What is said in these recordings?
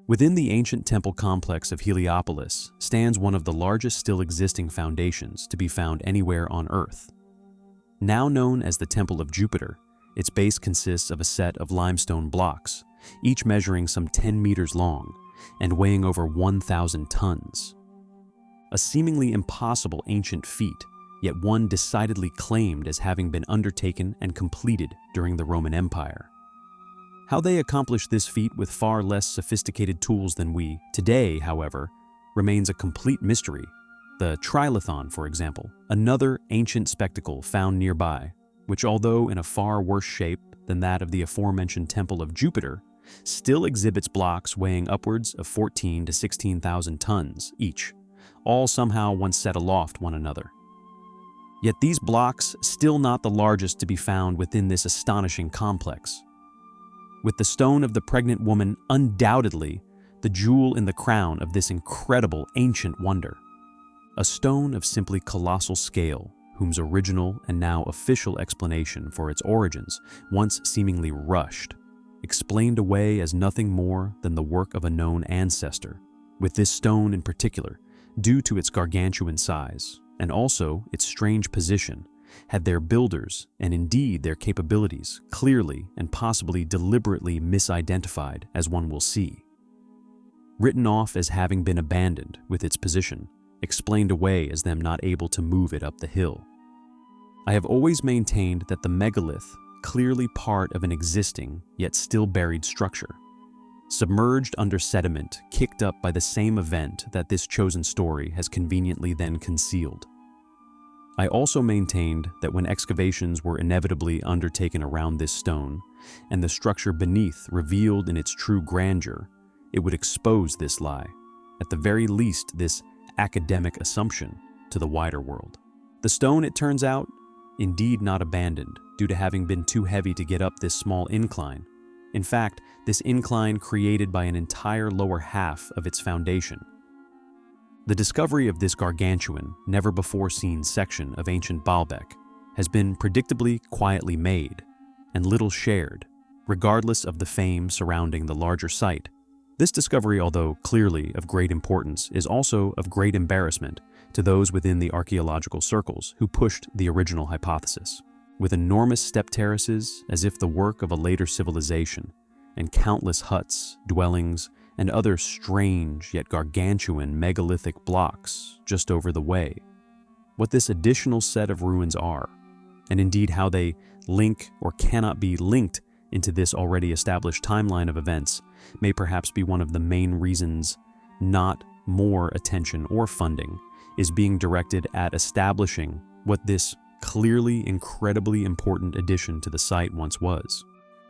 Within the ancient temple complex of Heliopolis stands one of the largest still existing foundations to be found anywhere on Earth. Now known as the Temple of Jupiter, its base consists of a set of limestone blocks, each measuring some 10 meters long and weighing over 1,000 tons. A seemingly impossible ancient feat, yet one decidedly claimed as having been undertaken and completed during the Roman Empire. How they accomplished this feat with far less sophisticated tools than we today, however, remains a complete mystery. The trilithon, for example, another ancient spectacle found nearby, which although in a far worse shape than that of the aforementioned Temple of Jupiter, still exhibits blocks weighing upwards of 14 to 16,000 tons each, all somehow once set aloft one another. Yet these blocks still not the largest to be found within this astonishing complex. With the stone of the pregnant woman undoubtedly the jewel in the crown of this incredible ancient wonder. A stone of simply colossal scale, whose original and now official explanation for its origins, once seemingly rushed, explained away as nothing more than the work of a known ancestor, with this stone in particular, due to its gargantuan size, and also its strange position, had their builders, and indeed their capabilities, clearly and possibly deliberately misidentified, as one will see. Written off as having been abandoned with its position, explained away as them not able to move it up the hill. I have always maintained that the megalith, clearly part of an existing, yet still buried structure, submerged under sediment kicked up by the same event that this chosen story has conveniently then concealed. I also maintained that when excavations were inevitably undertaken around this stone, and the structure beneath revealed in its true grandeur, it would expose this lie, at the very least this academic assumption, to the wider world. The stone, it turns out, indeed not abandoned due to having been too heavy to get up this small incline. In fact, this incline created by an entire lower half of its foundation. The discovery of this gargantuan, never-before-seen section of ancient Baalbek has been predictably quietly made and little shared, regardless of the fame surrounding the larger site. This discovery, although clearly of great importance, is also of great embarrassment to those within the archaeological circles who pushed the original hypothesis. With enormous step terraces as if the work of a later civilization, and countless huts, dwellings, and other strange yet gargantuan megalithic blocks just over the way. What this additional set of ruins are, and indeed how they link or cannot be linked into this already established timeline of events, may perhaps be one of the main reasons not more attention or funding is being directed at establishing what this clearly incredibly important addition to the site once was.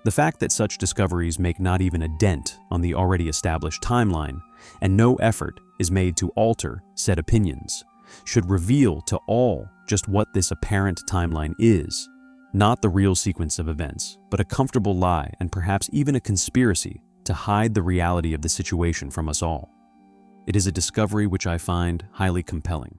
The fact that such discoveries make not even a dent on the already established timeline, and no effort is made to alter said opinions, should reveal to all just what this apparent timeline is, not the real sequence of events, but a comfortable lie and perhaps even a conspiracy to hide the reality of the situation from us all. It is a discovery which I find highly compelling.